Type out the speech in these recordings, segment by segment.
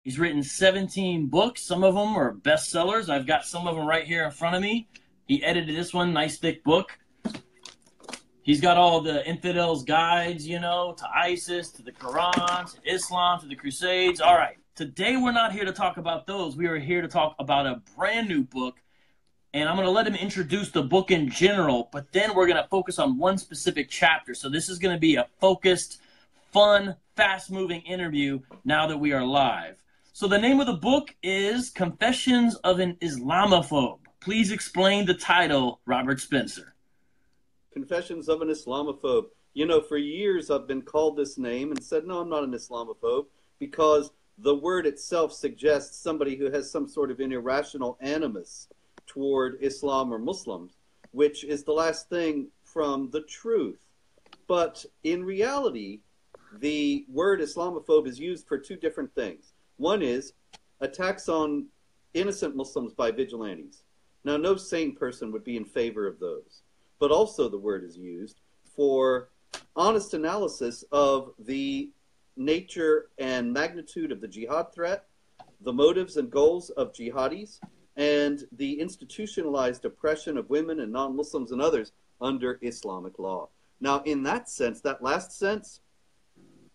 He's written 17 books. Some of them are bestsellers. I've got some of them right here in front of me. He edited this one, nice thick book. He's got all the infidels' guides, you know, to ISIS, to the Quran, to Islam, to the Crusades. All right. Today, we're not here to talk about those. We are here to talk about a brand new book. And I'm going to let him introduce the book in general, but then we're going to focus on one specific chapter. So this is going to be a focused, fun, fast-moving interview now that we are live. So the name of the book is Confessions of an Islamophobe. Please explain the title, Robert Spencer. Confessions of an Islamophobe. You know, for years I've been called this name and said, no, I'm not an Islamophobe, because the word itself suggests somebody who has some sort of an irrational animus toward Islam or Muslims, which is the last thing from the truth. But in reality, the word Islamophobe is used for two different things. One is attacks on innocent Muslims by vigilantes. Now, no sane person would be in favor of those. But also the word is used for honest analysis of the nature and magnitude of the jihad threat, the motives and goals of jihadis, and the institutionalized oppression of women and non-Muslims and others under Islamic law. Now, in that sense, that last sense,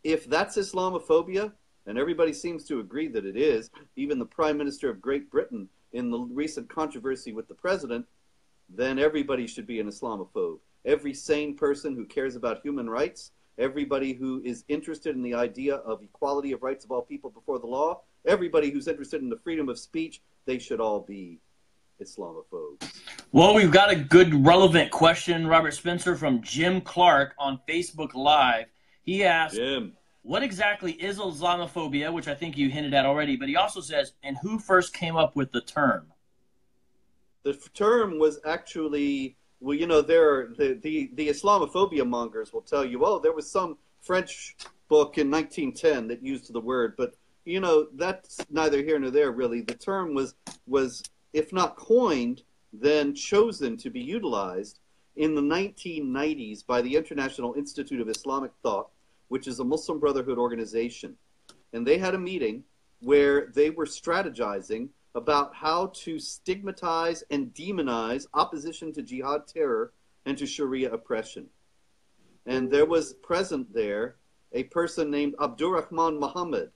if that's Islamophobia, and everybody seems to agree that it is, even the Prime Minister of Great Britain in the recent controversy with the president, then everybody should be an Islamophobe. Every sane person who cares about human rights, everybody who is interested in the idea of equality of rights of all people before the law, everybody who's interested in the freedom of speech, they should all be Islamophobes. Well, we've got a good relevant question, Robert Spencer, from Jim Clark on Facebook Live. He asked, Jim, what exactly is Islamophobia, which I think you hinted at already, but he also says, and who first came up with the term? The term was actually, well, you know, the Islamophobia mongers will tell you, oh, there was some French book in 1910 that used the word, but you know, that's neither here nor there, really. The term was, if not coined, then chosen to be utilized in the 1990s by the International Institute of Islamic Thought, which is a Muslim Brotherhood organization. And they had a meeting where they were strategizing about how to stigmatize and demonize opposition to jihad terror and to Sharia oppression. And there was present there a person named Abdurrahman Muhammad,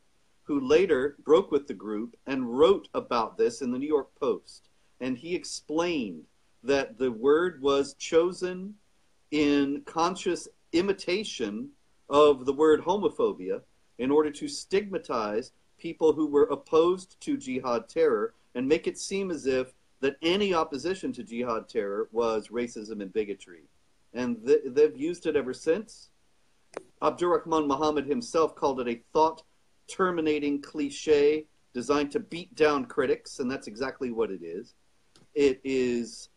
who later broke with the group and wrote about this in the New York Post. And he explained that the word was chosen in conscious imitation of the word homophobia in order to stigmatize people who were opposed to jihad terror and make it seem as if that any opposition to jihad terror was racism and bigotry. And they've used it ever since. Abdurrahman Muhammad himself called it a thought-terminating cliche designed to beat down critics, and that's exactly what it is. It is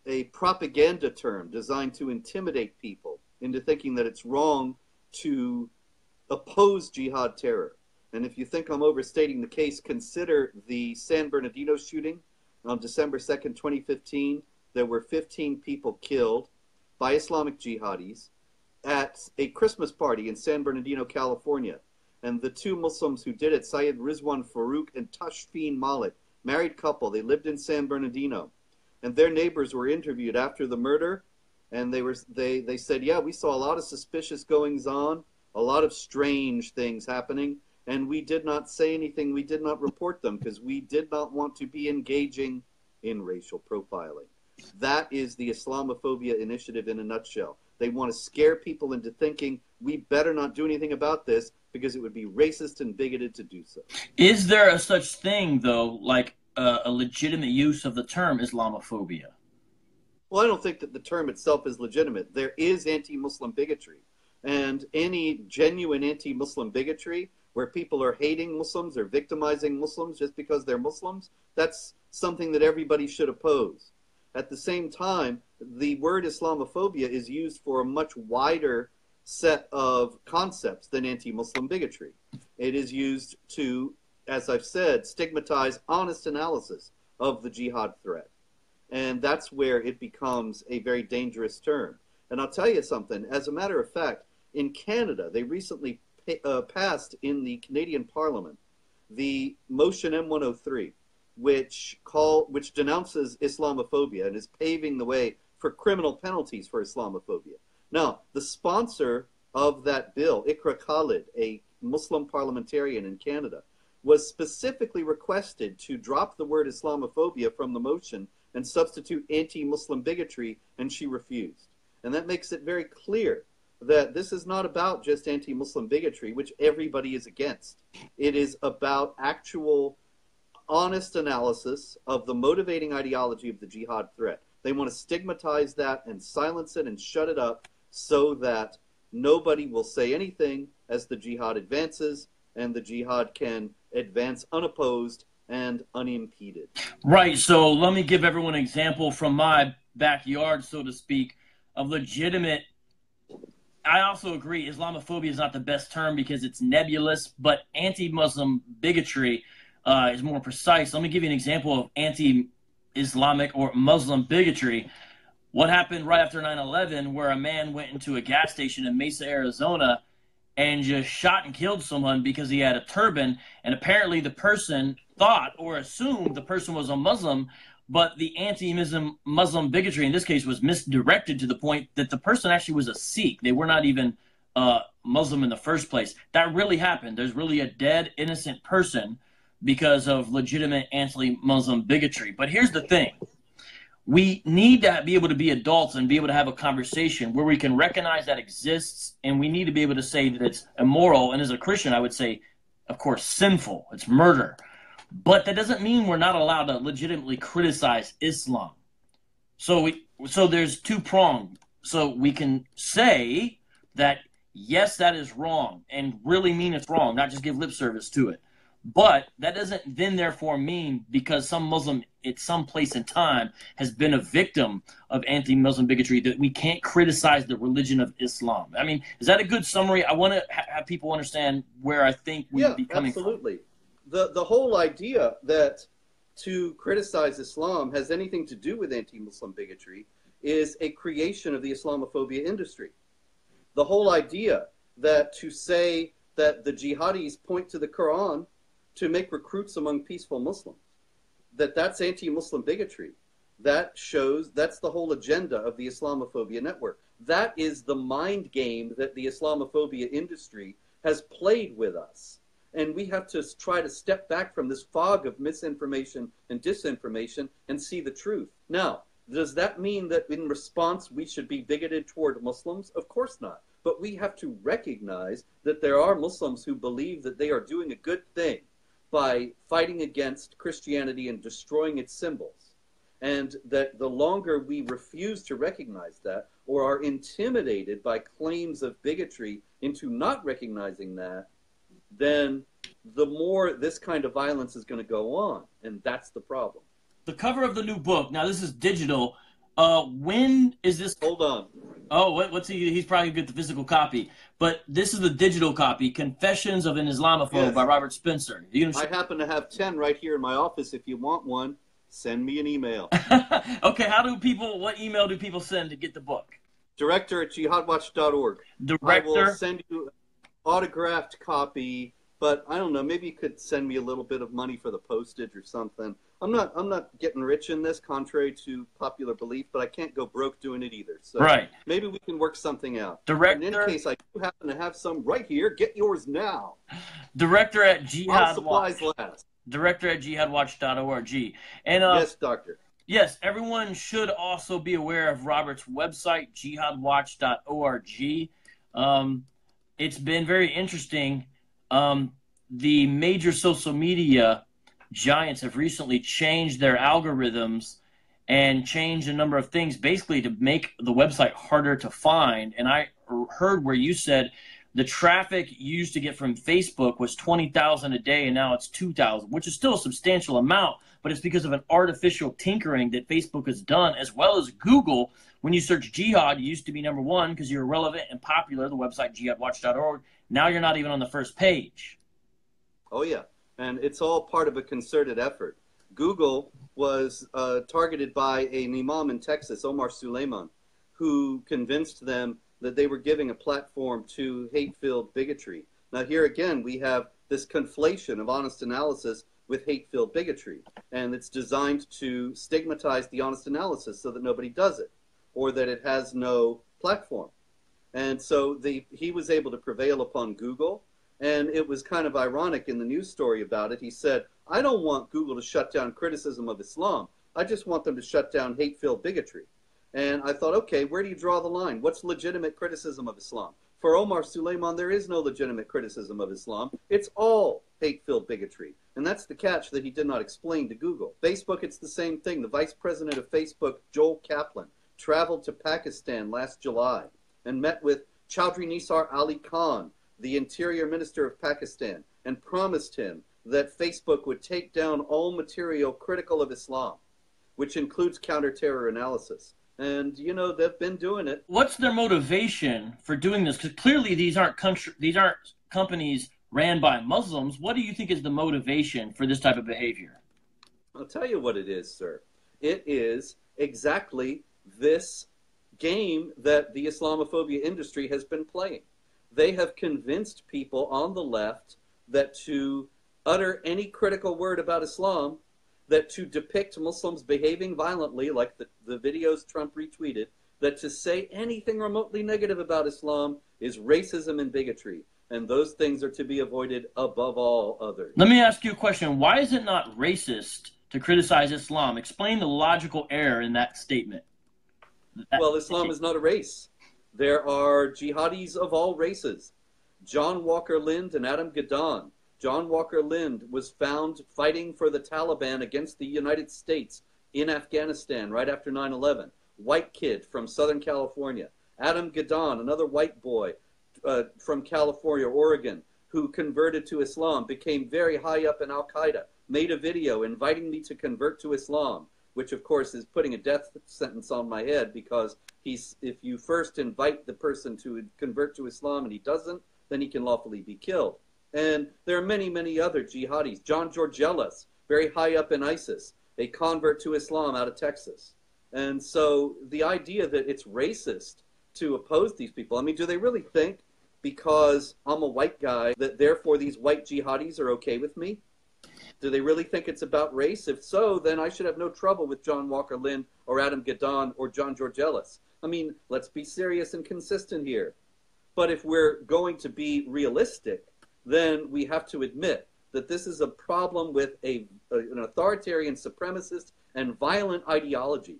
a propaganda term designed to intimidate people into thinking that it's wrong to oppose jihad terror. And if you think I'm overstating the case, consider the San Bernardino shooting on December 2nd, 2015. There were 15 people killed by Islamic jihadis at a Christmas party in San Bernardino, California. And the two Muslims who did it, Syed Rizwan Farouk and Tashfeen Malik, married couple, they lived in San Bernardino. And their neighbors were interviewed after the murder, and they said, yeah, we saw a lot of suspicious goings on, a lot of strange things happening, and we did not say anything, we did not report them, because we did not want to be engaging in racial profiling. That is the Islamophobia initiative in a nutshell. They want to scare people into thinking we better not do anything about this because it would be racist and bigoted to do so. Is there a such thing, though, like a legitimate use of the term Islamophobia? Well, I don't think that the term itself is legitimate. There is anti-Muslim bigotry. And any genuine anti-Muslim bigotry where people are hating Muslims or victimizing Muslims just because they're Muslims, that's something that everybody should oppose. At the same time, the word Islamophobia is used for a much wider set of concepts than anti-Muslim bigotry. It is used to, as I've said, stigmatize honest analysis of the jihad threat. And that's where it becomes a very dangerous term. And I'll tell you something, as a matter of fact, in Canada, they recently passed in the Canadian Parliament the motion M103, which denounces Islamophobia and is paving the way for criminal penalties for Islamophobia. Now, the sponsor of that bill, Ikra Khalid, a Muslim parliamentarian in Canada, was specifically requested to drop the word Islamophobia from the motion and substitute anti-Muslim bigotry, and she refused. And that makes it very clear that this is not about just anti-Muslim bigotry, which everybody is against. It is about actual honest analysis of the motivating ideology of the jihad threat. They want to stigmatize that and silence it and shut it up so that nobody will say anything as the jihad advances, and the jihad can advance unopposed and unimpeded. Right, so let me give everyone an example from my backyard, so to speak, of legitimate. I also agree Islamophobia is not the best term because it's nebulous, but anti-Muslim bigotry is more precise. Let me give you an example of anti-Islamic or Muslim bigotry. What happened right after 9/11, where a man went into a gas station in Mesa, Arizona, and just shot and killed someone because he had a turban, and apparently the person thought or assumed the person was a Muslim, but the anti-Muslim bigotry in this case was misdirected to the point that the person actually was a Sikh. They were not even Muslim in the first place. That really happened. There's really a dead, innocent person because of legitimate anti-Muslim bigotry. But here's the thing. We need to be able to be adults and be able to have a conversation where we can recognize that exists, and we need to be able to say that it's immoral. And as a Christian, I would say, of course, sinful. It's murder. But that doesn't mean we're not allowed to legitimately criticize Islam. So there's two-pronged. So we can say that, yes, that is wrong, and really mean it's wrong, not just give lip service to it. But that doesn't then therefore mean because some Muslim at some place in time has been a victim of anti-Muslim bigotry that we can't criticize the religion of Islam. I mean, is that a good summary? I want to have people understand where I think we would be coming from. Absolutely. The whole idea that to criticize Islam has anything to do with anti-Muslim bigotry is a creation of the Islamophobia industry. The whole idea that to say that the jihadis point to the Quran to make recruits among peaceful Muslims, that's anti-Muslim bigotry. That shows that's the whole agenda of the Islamophobia network. That is the mind game that the Islamophobia industry has played with us. And we have to try to step back from this fog of misinformation and disinformation and see the truth. Now, does that mean that in response we should be bigoted toward Muslims? Of course not. But we have to recognize that there are Muslims who believe that they are doing a good thing by fighting against Christianity and destroying its symbols. And that the longer we refuse to recognize that or are intimidated by claims of bigotry into not recognizing that, then the more this kind of violence is going to go on. And that's the problem. The cover of the new book, now this is digital. When is this? Hold on. Oh, what's he's probably going to get the physical copy. But this is the digital copy, Confessions of an Islamophobe Yes. by Robert Spencer. I happen to have 10 right here in my office. If you want one, send me an email. Okay, what email do people send to get the book? Director@jihadwatch.org. Director. I will send you an autographed copy, but I don't know, maybe you could send me a little bit of money for the postage or something. I'm not getting rich in this, contrary to popular belief, but I can't go broke doing it either. So right. Maybe we can work something out. Director. In any case, I do happen to have some right here. Get yours now. Director at Jihad supplies Watch. last. Director at jihadwatch.org. And yes, doctor. Yes, everyone should also be aware of Robert's website, jihadwatch.org. It's been very interesting. The major social media giants have recently changed their algorithms and changed a number of things basically to make the website harder to find. And I heard where you said the traffic used to get from Facebook was 20,000 a day, and now it's 2,000, which is still a substantial amount, but it's because of an artificial tinkering that Facebook has done, as well as Google. When you search jihad, you used to be #1 because you're relevant and popular, the website jihadwatch.org. Now you're not even on the first page. Oh, yeah. And it's all part of a concerted effort. Google was targeted by an imam in Texas, Omar Suleiman, who convinced them that they were giving a platform to hate-filled bigotry. Now, here again, we have this conflation of honest analysis with hate-filled bigotry. And it's designed to stigmatize the honest analysis so that nobody does it, or that it has no platform. And so he was able to prevail upon Google. And it was kind of ironic in the news story about it. He said, I don't want Google to shut down criticism of Islam. I just want them to shut down hate-filled bigotry. And I thought, okay, where do you draw the line? What's legitimate criticism of Islam? For Omar Suleiman, there is no legitimate criticism of Islam. It's all hate-filled bigotry. And that's the catch that he did not explain to Google. Facebook, it's the same thing. The vice president of Facebook, Joel Kaplan, traveled to Pakistan last July and met with Chaudhry Nisar Ali Khan, the interior minister of Pakistan, and promised him that Facebook would take down all material critical of Islam, which includes counter-terror analysis. And, you know, they've been doing it. What's their motivation for doing this? Because clearly these aren't companies ran by Muslims. What do you think is the motivation for this type of behavior? I'll tell you what it is, sir. It is exactly this game that the Islamophobia industry has been playing. They have convinced people on the left that to utter any critical word about Islam, that to depict Muslims behaving violently, like the videos Trump retweeted, that to say anything remotely negative about Islam is racism and bigotry. And those things are to be avoided above all others. Let me ask you a question. Why is it not racist to criticize Islam? Explain the logical error in that statement. Well, Islam is not a race. There are jihadis of all races. John Walker Lind and Adam Gadon. John Walker Lind was found fighting for the Taliban against the United States in Afghanistan right after 9/11. White kid from Southern California. Adam Gadon, another white boy from California, Oregon, who converted to Islam, became very high up in Al-Qaeda, made a video inviting me to convert to Islam, which of course is putting a death sentence on my head, because if you first invite the person to convert to Islam and he doesn't, then he can lawfully be killed. And there are many, many other jihadis. John Georgelas, very high up in ISIS, a convert to Islam out of Texas. And so the idea that it's racist to oppose these people, I mean, do they really think because I'm a white guy that therefore these white jihadis are okay with me? Do they really think it's about race? If so, then I should have no trouble with John Walker Lind or Adam Gadon or John Georgelas. I mean, let's be serious and consistent here. But if we're going to be realistic, then we have to admit that this is a problem with an authoritarian, supremacist, and violent ideology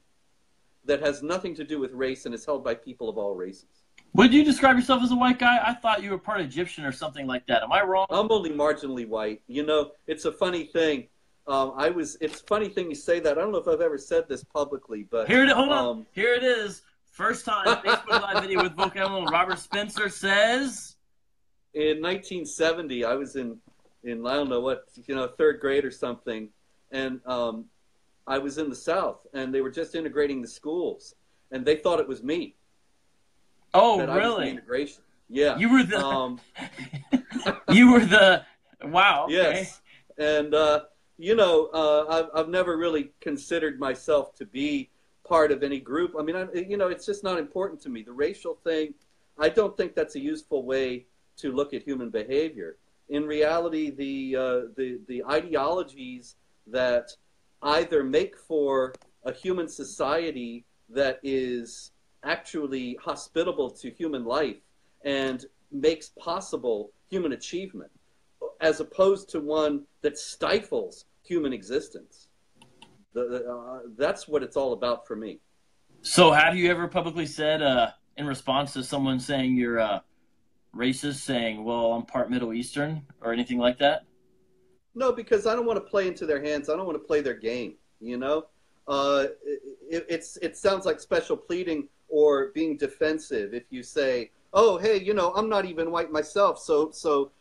that has nothing to do with race and is held by people of all races. Would you describe yourself as a white guy? I thought you were part Egyptian or something like that. Am I wrong? I'm only marginally white. You know, it's a funny thing. It's a funny thing you say that. I don't know if I've ever said this publicly, but here it is. First time Facebook Live video with Vocab Malone. Robert Spencer says, in 1970, I was in I don't know what, third grade or something, and I was in the South, and they were just integrating the schools, and they thought it was me. Oh, that really? I was the integration. Yeah. You were the. You were the. Wow. Okay. Yes, and I've never really considered myself to be part of any group. I mean, it's just not important to me. The racial thing, I don't think that's a useful way to look at human behavior. In reality, the ideologies that either make for a human society that is actually hospitable to human life and makes possible human achievement, as opposed to one that stifles human existence. That's what it's all about for me. So have you ever publicly said, in response to someone saying you're racist, saying, well, I'm part Middle Eastern, or anything like that? No, because I don't want to play into their hands. I don't want to play their game, It sounds like special pleading or being defensive if you say, oh, hey, I'm not even white myself, so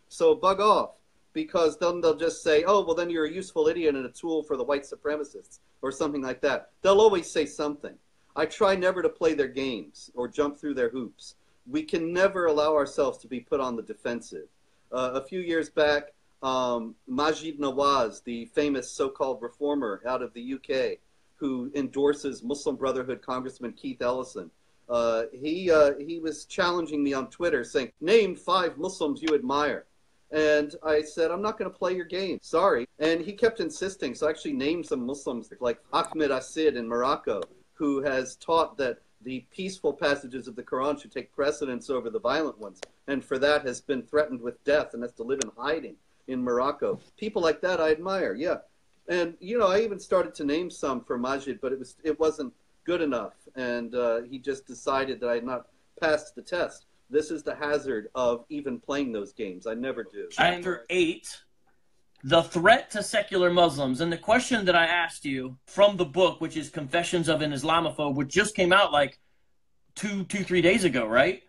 bug off. Because then they'll just say, oh, well, then you're a useful idiot and a tool for the white supremacists, or something like that. They'll always say something. I try never to play their games or jump through their hoops. We can never allow ourselves to be put on the defensive. A few years back, Majid Nawaz, the famous so-called reformer out of the UK, who endorses Muslim Brotherhood Congressman Keith Ellison, he was challenging me on Twitter saying, name 5 Muslims you admire. And I said, I'm not going to play your game. Sorry. And he kept insisting. So I actually named some Muslims like Ahmed Asid in Morocco, who has taught that the peaceful passages of the Quran should take precedence over the violent ones. And for that has been threatened with death and has to live in hiding in Morocco. People like that I admire, yeah. And, you know, I even started to name some for Majid, but it wasn't good enough. And he just decided that I had not passed the test. This is the hazard of even playing those games. I never do. Chapter 8, the threat to secular Muslims. And the question that I asked you from the book, which is Confessions of an Islamophobe, which just came out like 3 days ago, right?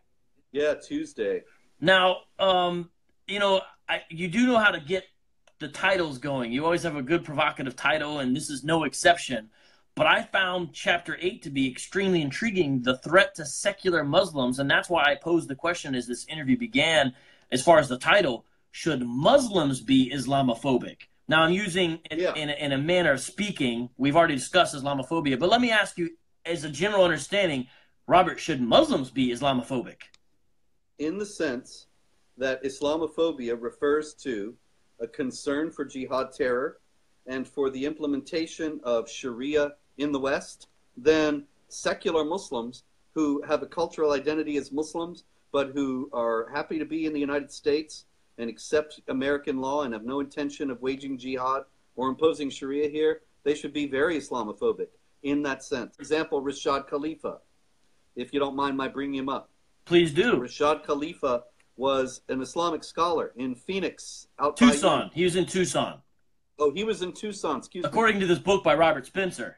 Yeah, Tuesday. Now, you know, you do know how to get the titles going. You always have a good provocative title, and this is no exception. But I found Chapter 8 to be extremely intriguing, the threat to secular Muslims, and that's why I posed the question as this interview began, as far as the title, should Muslims be Islamophobic? Now, I'm using, in a manner of speaking, we've already discussed Islamophobia, but let me ask you, as a general understanding, Robert, should Muslims be Islamophobic? In the sense that Islamophobia refers to a concern for jihad terror and for the implementation of Sharia in the West, then secular Muslims who have a cultural identity as Muslims, but who are happy to be in the United States and accept American law and have no intention of waging jihad or imposing Sharia here, they should be very Islamophobic in that sense. For example, Rashad Khalifa, if you don't mind my bringing him up. Please do. Rashad Khalifa was an Islamic scholar in Phoenix. Tucson. He was in Tucson. Oh, he was in Tucson, excuse me. According to this book by Robert Spencer.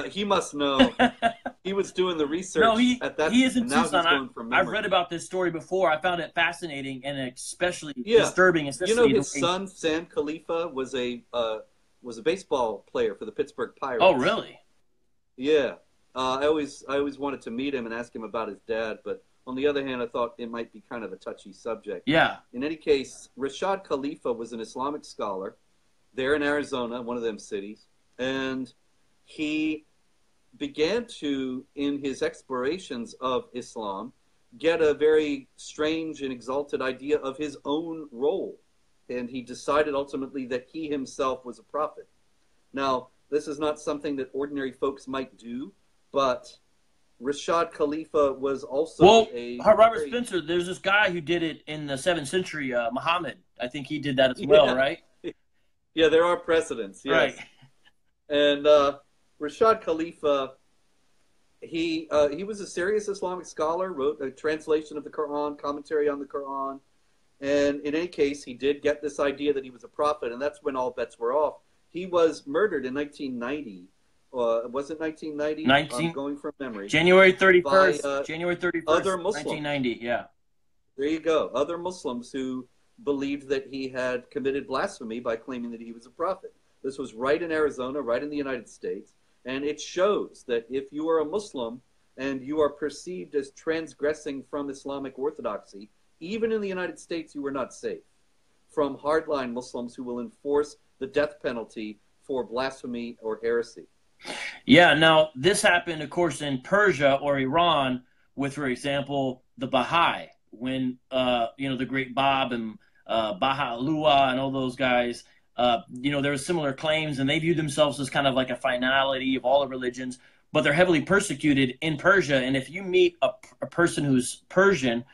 He must know. He was doing the research at that. He is in Tucson. I've read about this story before. I found it fascinating and especially disturbing. You know, his son, Sam Khalifa, was a baseball player for the Pittsburgh Pirates. Oh, really? Yeah. I always wanted to meet him and ask him about his dad, but on the other hand, I thought it might be kind of a touchy subject. Yeah. In any case, Rashad Khalifa was an Islamic scholar there in Arizona, one of them cities, and he began to, in his explorations of Islam, get a very strange and exalted idea of his own role. And he decided ultimately that he himself was a prophet. Now, this is not something that ordinary folks might do, but Rashad Khalifa was also Robert Spencer, there's this guy who did it in the 7th century, Muhammad. I think he did that as well, right? Yeah, there are precedents, yes. Right. And Rashad Khalifa, he was a serious Islamic scholar, wrote a translation of the Quran, commentary on the Quran, and in any case, he did get this idea that he was a prophet, and that's when all bets were off. He was murdered in 1990. Was it 1990? I'm going from memory. January 31st. January 31st, other Muslims. 1990, yeah. There you go. Other Muslims who believed that he had committed blasphemy by claiming that he was a prophet. This was right in Arizona, right in the United States, and it shows that if you are a Muslim and you are perceived as transgressing from Islamic orthodoxy, even in the United States, you are not safe from hardline Muslims who will enforce the death penalty for blasphemy or heresy. Yeah, now this happened, of course, in Persia or Iran with, for example, the Baha'i, when, the great Bab and Baha'u'llah and all those guys, there were similar claims, and they viewed themselves as kind of like a finality of all the religions, but they're heavily persecuted in Persia. And if you meet a person who's Persian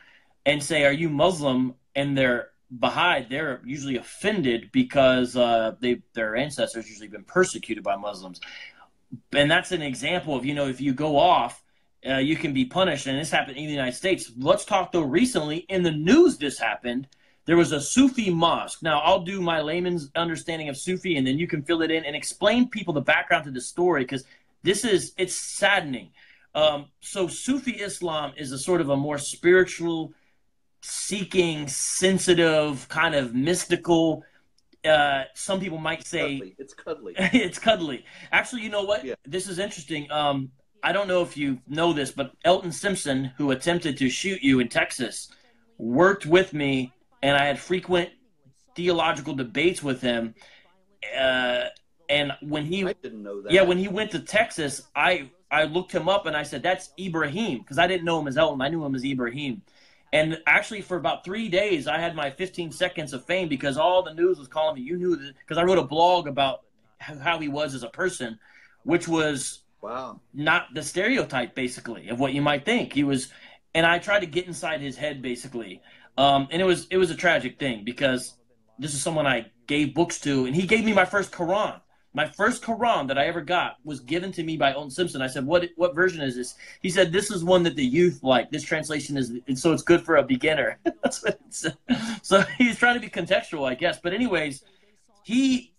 and say, are you Muslim, and they're Baha'i, they're usually offended because their ancestors usually been persecuted by Muslims. And that's an example of, if you go off, you can be punished. And this happened in the United States. Let's talk, though, recently. In the news, this happened. There was a Sufi mosque. Now, I'll do my layman's understanding of Sufi, and then you can fill it in and explain people the background to the story, because it's saddening. So Sufi Islam is a sort of a more spiritual, seeking, sensitive, kind of mystical. Some people might say it's cuddly. It's cuddly. Actually, you know what? Yeah. This is interesting. I don't know if you know this, but Elton Simpson, who attempted to shoot you in Texas, worked with me, and I had frequent theological debates with him. And when he, I didn't know that. Yeah, when he went to Texas, I looked him up and I said, that's Ibrahim, because I didn't know him as Elton. I knew him as Ibrahim. And actually, for about 3 days, I had my 15 seconds of fame because all the news was calling me. You knew that because I wrote a blog about how he was as a person, which was Wow. not the stereotype, basically, of what you might think. He was, and I tried to get inside his head, basically. And it was a tragic thing because this is someone I gave books to, and he gave me my first Quran. My first Quran that I ever got was given to me by Olin Simpson. I said, what version is this? He said, this is one that the youth like. This translation is, so it's good for a beginner. That's what it said. So he's trying to be contextual, I guess. But anyways, he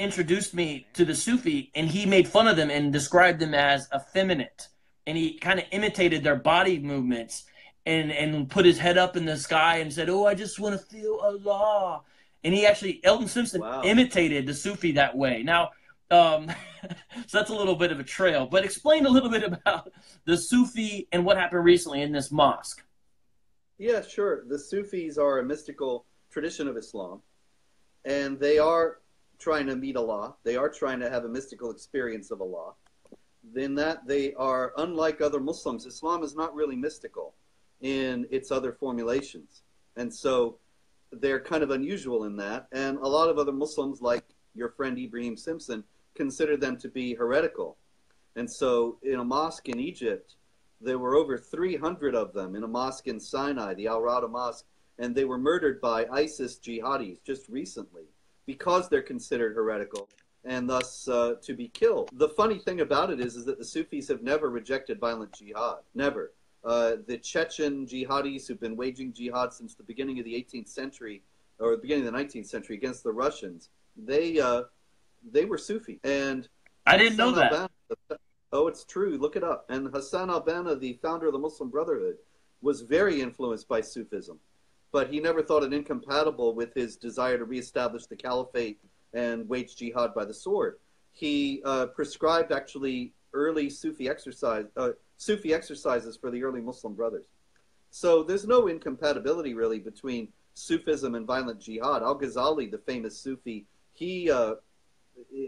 introduced me to the Sufi, and he made fun of them and described them as effeminate. And he kind of imitated their body movements and put his head up in the sky and said, oh, I just want to feel Allah. And he actually, Elton Simpson, imitated the Sufi that way. Now, so that's a little bit of a trail. But explain a little bit about the Sufi and what happened recently in this mosque. Yeah, sure. The Sufis are a mystical tradition of Islam, and they are trying to meet Allah. They are trying to have a mystical experience of Allah. In that they are, unlike other Muslims, Islam is not really mystical in its other formulations. And so they're kind of unusual in that, and a lot of other Muslims, like your friend Ibrahim Simpson, consider them to be heretical. And so in a mosque in Egypt, there were over 300 of them in a mosque in Sinai, the Al-Rada Mosque, and they were murdered by ISIS jihadis just recently because they're considered heretical and thus to be killed. The funny thing about it is that the Sufis have never rejected violent jihad, never. The Chechen jihadis who've been waging jihad since the beginning of the 18th century, or the beginning of the 19th century, against the Russians, they were Sufi. And I didn't know that. Oh, it's true. Look it up. And Hassan al-Banna, the founder of the Muslim Brotherhood, was very influenced by Sufism, but he never thought it incompatible with his desire to reestablish the caliphate and wage jihad by the sword. He prescribed actually early Sufi exercises for the early Muslim brothers. So there's no incompatibility really between Sufism and violent jihad. Al-Ghazali, the famous Sufi, he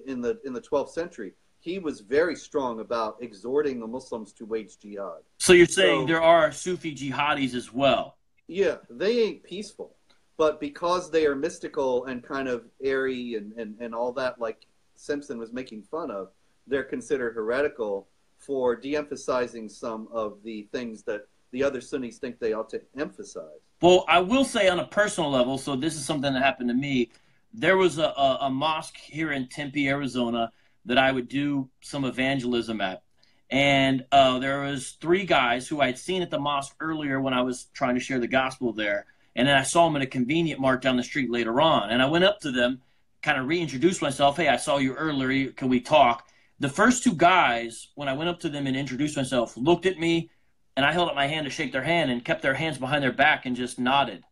in the 12th century, he was very strong about exhorting the Muslims to wage jihad. So you're saying there are Sufi jihadis as well? Yeah, they ain't peaceful, but because they are mystical and kind of airy and all that, like Simpson was making fun of, they're considered heretical for de-emphasizing some of the things that the other Sunnis think they ought to emphasize. Well, I will say on a personal level, so this is something that happened to me. There was a mosque here in Tempe, Arizona, that I would do some evangelism at. And there was 3 guys who I had seen at the mosque earlier when I was trying to share the gospel there. And then I saw them in a convenient mart down the street later on. And I went up to them, kind of reintroduced myself. Hey, I saw you earlier. Can we talk? The first 2 guys, when I went up to them and introduced myself, looked at me, and I held up my hand to shake their hand and kept their hands behind their back and just nodded.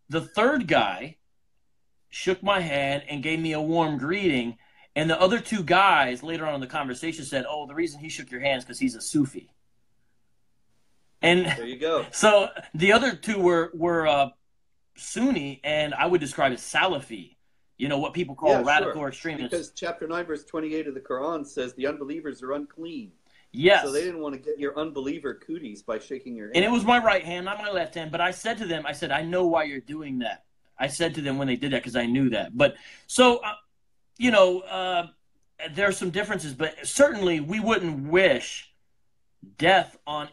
The 3rd guy shook my hand and gave me a warm greeting, and the other 2 guys later on in the conversation said, oh, the reason he shook your hands because he's a Sufi. And there you go. So the other 2 were Sunni, and I would describe as Salafi. You know, what people call radical extremists. Because chapter 9, verse 28 of the Quran says the unbelievers are unclean. Yes. So they didn't want to get your unbeliever cooties by shaking your hand. And it was my right hand, not my left hand. But I said to them, I know why you're doing that. I said to them when they did that because I knew that. But so, there are some differences. But certainly we wouldn't wish death on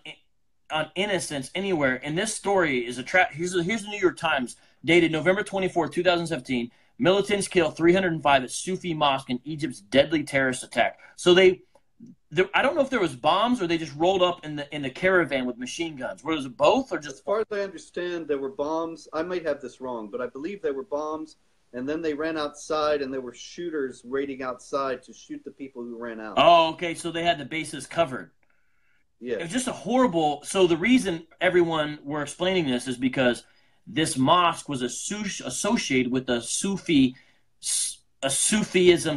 innocence anywhere. And this story is a trap. Here's the New York Times, dated November 24, 2017. Militants kill 305 at Sufi mosque in Egypt's deadly terrorist attack. So I don't know if there was bombs or they just rolled up in the caravan with machine guns. Was it both or just? As far as I understand, there were bombs. I might have this wrong, but I believe there were bombs, and then they ran outside, and there were shooters waiting outside to shoot the people who ran out. Oh, okay. So they had the bases covered. Yeah. It was just a horrible. So the reason everyone were explaining this is because this mosque was associated with a Sufism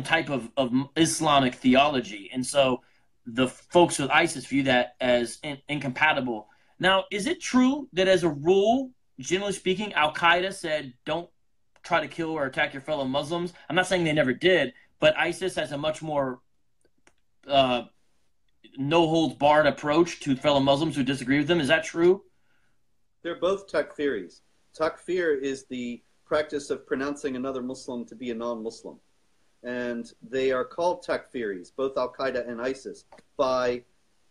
type of Islamic theology. And so the folks with ISIS view that as incompatible. Now, is it true that as a rule, generally speaking, Al-Qaeda said don't try to kill or attack your fellow Muslims? I'm not saying they never did, but ISIS has a much more no-holds-barred approach to fellow Muslims who disagree with them. Is that true? They're both takfiris. Takfir is the practice of pronouncing another Muslim to be a non-Muslim. And they are called takfiris, both Al-Qaeda and ISIS, by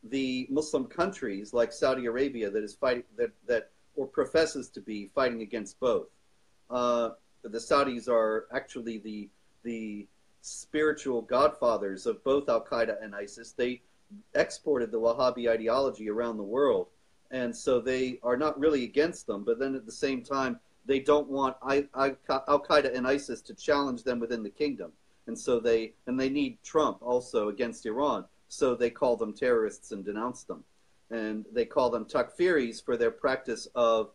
the Muslim countries like Saudi Arabia that is fighting that or professes to be fighting against both. The Saudis are actually the spiritual godfathers of both Al-Qaeda and ISIS. They exported the Wahhabi ideology around the world, and so they are not really against them, but then at the same time, they don't want Al-Qaeda and ISIS to challenge them within the kingdom. And so they need Trump also against Iran, so they call them terrorists and denounce them. And they call them takfiris for their practice of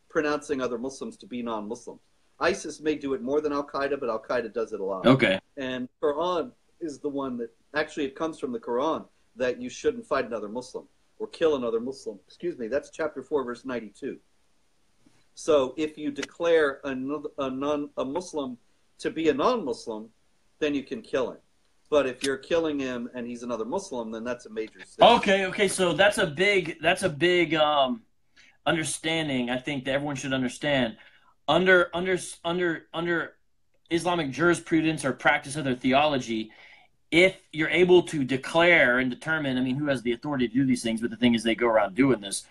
pronouncing other Muslims to be non-Muslims. ISIS may do it more than Al-Qaeda, but Al-Qaeda does it a lot. Okay. And Quran is the one that, actually it comes from the Quran, that you shouldn't fight another Muslim or kill another Muslim. Excuse me, that's chapter 4, verse 92. So if you declare a Muslim to be a non-Muslim, then you can kill him. But if you're killing him and he's another Muslim, then that's a major sin. Okay. So that's a big understanding. I think that everyone should understand. Under Islamic jurisprudence or practice of their theology, if you're able to declare and determine, I mean, who has the authority to do these things? But the thing is, they go around doing this.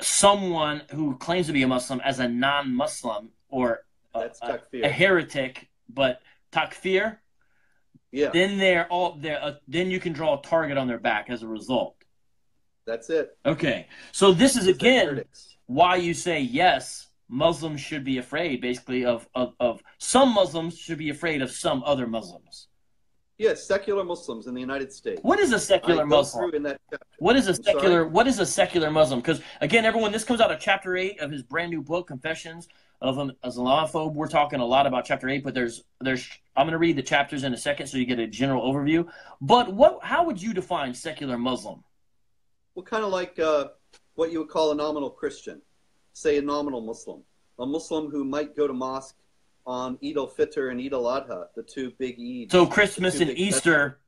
Someone who claims to be a Muslim as a non-Muslim or a heretic, but takfir. Yeah. Then then you can draw a target on their back as a result. That's it. Okay. So this is again why you say yes, Muslims should be afraid, basically, of some Muslims should be afraid of some other Muslims. Yes, secular Muslims in the United States. What is a secular Muslim? What is a secular Muslim? Because again, everyone, this comes out of chapter 8 of his brand new book, Confessions of an Islamophobe. We're talking a lot about chapter 8, but there's I'm going to read the chapters in a second so you get a general overview. But how would you define secular Muslim? Well, kind of like what you would call a nominal Christian, say a nominal Muslim, a Muslim who might go to mosque on Eid al-Fitr and Eid al-Adha, the two big Eids. So Christmas and Easter.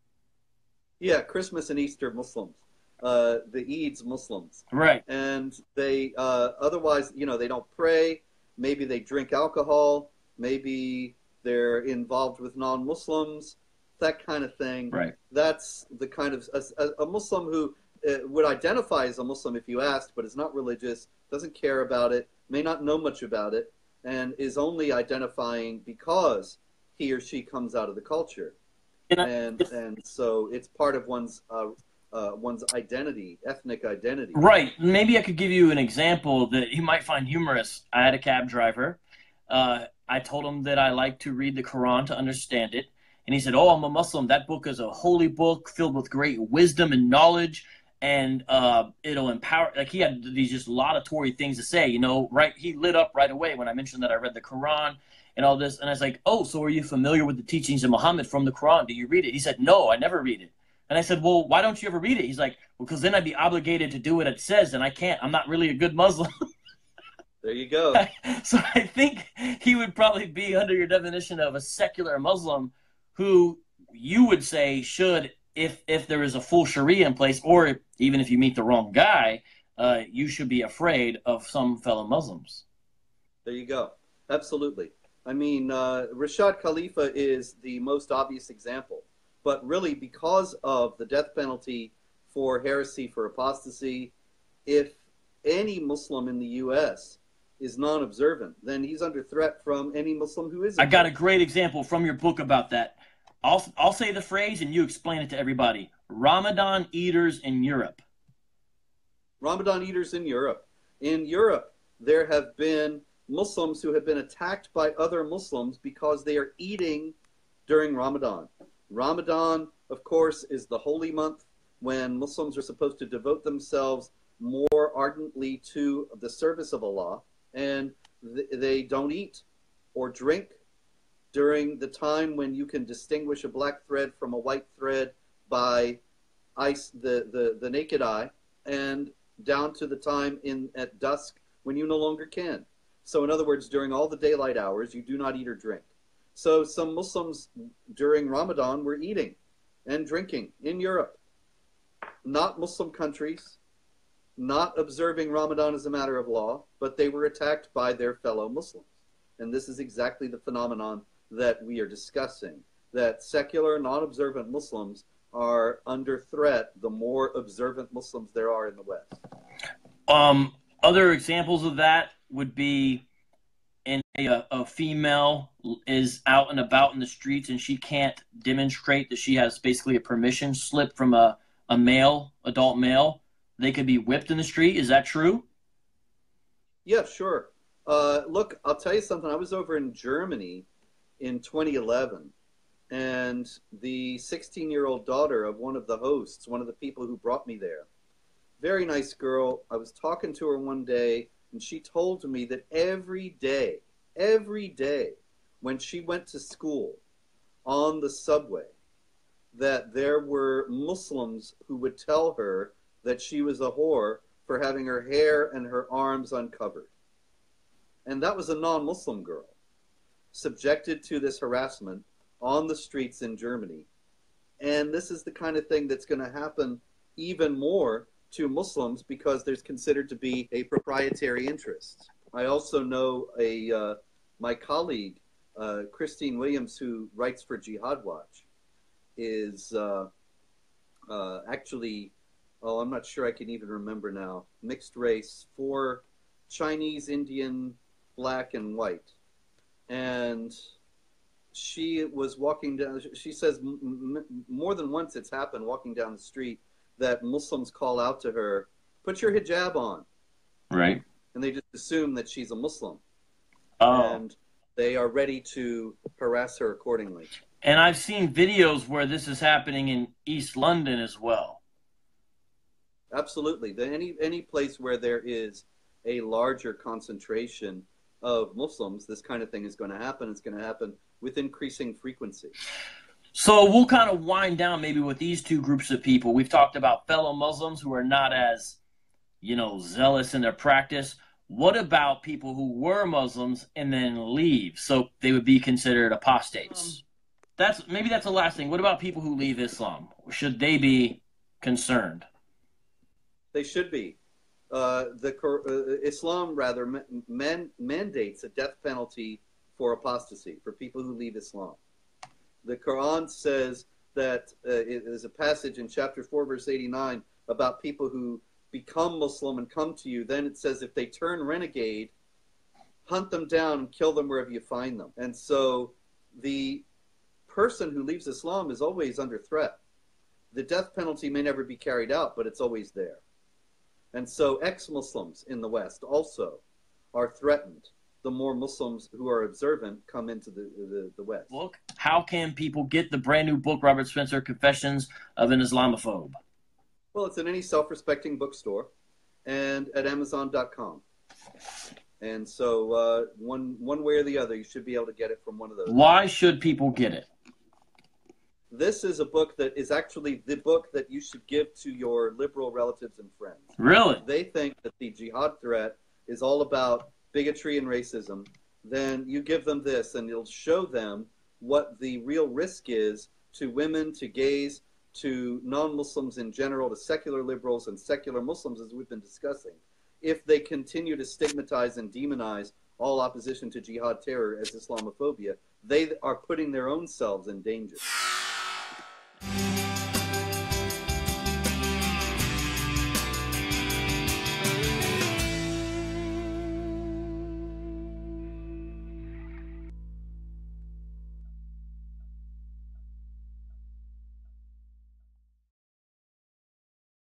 Yeah, Christmas and Easter Muslims. The Eids Muslims. Right. And they otherwise, they don't pray. Maybe they drink alcohol. Maybe they're involved with non-Muslims, that kind of thing. Right. That's the kind of a Muslim who would identify as a Muslim if you asked, but is not religious, doesn't care about it, may not know much about it, and is only identifying because he or she comes out of the culture. And so it's part of one's identity, ethnic identity. Right. Maybe I could give you an example that you might find humorous. I had a cab driver. I told him that I like to read the Quran to understand it. And he said, "Oh, I'm a Muslim. That book is a holy book filled with great wisdom and knowledge. And it'll empower." Like, he had these just laudatory things to say, right? He lit up right away when I mentioned that I read the Quran and all this. And I was like, "Oh, so are you familiar with the teachings of Muhammad from the Quran? Do you read it?" He said, "No, I never read it." And I said, "Well, why don't you ever read it?" He's like, "Well, because then I'd be obligated to do what it says, and I can't. I'm not really a good Muslim." There you go. So I think he would probably be under your definition of a secular Muslim who you would say should, if there is a full Sharia in place, or even if you meet the wrong guy, you should be afraid of some fellow Muslims. There you go. Absolutely. I mean, Rashad Khalifa is the most obvious example. But really, because of the death penalty for heresy, for apostasy, if any Muslim in the U.S. is non-observant, then he's under threat from any Muslim who isn't. I got a great example from your book about that. I'll say the phrase and you explain it to everybody. Ramadan eaters in Europe. Ramadan eaters in Europe. In Europe, there have been Muslims who have been attacked by other Muslims because they are eating during Ramadan. Ramadan, of course, is the holy month when Muslims are supposed to devote themselves more ardently to the service of Allah, and they don't eat or drink during the time when you can distinguish a black thread from a white thread by the naked eye, and down to the time at dusk when you no longer can. So in other words, during all the daylight hours, you do not eat or drink. So some Muslims during Ramadan were eating and drinking in Europe. Not Muslim countries, not observing Ramadan as a matter of law, but they were attacked by their fellow Muslims. And this is exactly the phenomenon that we are discussing, that secular, non-observant Muslims are under threat the more observant Muslims there are in the West. Other examples of that would be a female is out and about in the streets and she can't demonstrate that she has basically a permission slip from a male, adult male. They could be whipped in the street. Is that true? Yeah, sure. Look, I'll tell you something. I was over in Germany in 2011, and the 16-year-old daughter of one of the hosts, one of the people who brought me there, very nice girl. I was talking to her one day, and she told me that every day, when she went to school on the subway, that there were Muslims who would tell her that she was a whore for having her hair and her arms uncovered. And that was a non-Muslim girl, subjected to this harassment on the streets in Germany. And this is the kind of thing that's going to happen even more to Muslims because there's considered to be a proprietary interest. I also know my colleague, Christine Williams, who writes for Jihad Watch, is actually, I'm not sure I can even remember now, mixed race for Chinese, Indian, black, and white. And she was walking down, she says more than once it's happened walking down the street that Muslims call out to her, put your hijab on. Right. And they just assume that she's a Muslim. Oh. And they are ready to harass her accordingly. And I've seen videos where this is happening in East London as well. Absolutely. Any place where there is a larger concentration of Muslims, this kind of thing is going to happen. It's going to happen with increasing frequency. So we'll kind of wind down maybe with these two groups of people. We've talked about fellow Muslims who are not as, zealous in their practice. What about people who were Muslims and then leave? So they would be considered apostates. Maybe that's the last thing. What about people who leave Islam? Should they be concerned? They should be. Islam rather mandates a death penalty for apostasy for people who leave Islam. The Quran says that it is a passage in chapter 4, verse 89 about people who become Muslim and come to you. Then it says if they turn renegade, hunt them down and kill them wherever you find them. And so the person who leaves Islam is always under threat. The death penalty may never be carried out, but it's always there. And so ex-Muslims in the West also are threatened the more Muslims who are observant come into the West. Look, how can people get the brand new book, Robert Spencer, Confessions of an Islamophobe? Well, it's in any self-respecting bookstore and at Amazon.com. And so one way or the other, you should be able to get it from one of those. Why should people get it? This is a book that is actually the book that you should give to your liberal relatives and friends. Really? They think that the jihad threat is all about bigotry and racism. Then you give them this, and it'll show them what the real risk is to women, to gays, to non-Muslims in general, to secular liberals and secular Muslims, as we've been discussing, if they continue to stigmatize and demonize all opposition to jihad terror as Islamophobia. They are putting their own selves in danger.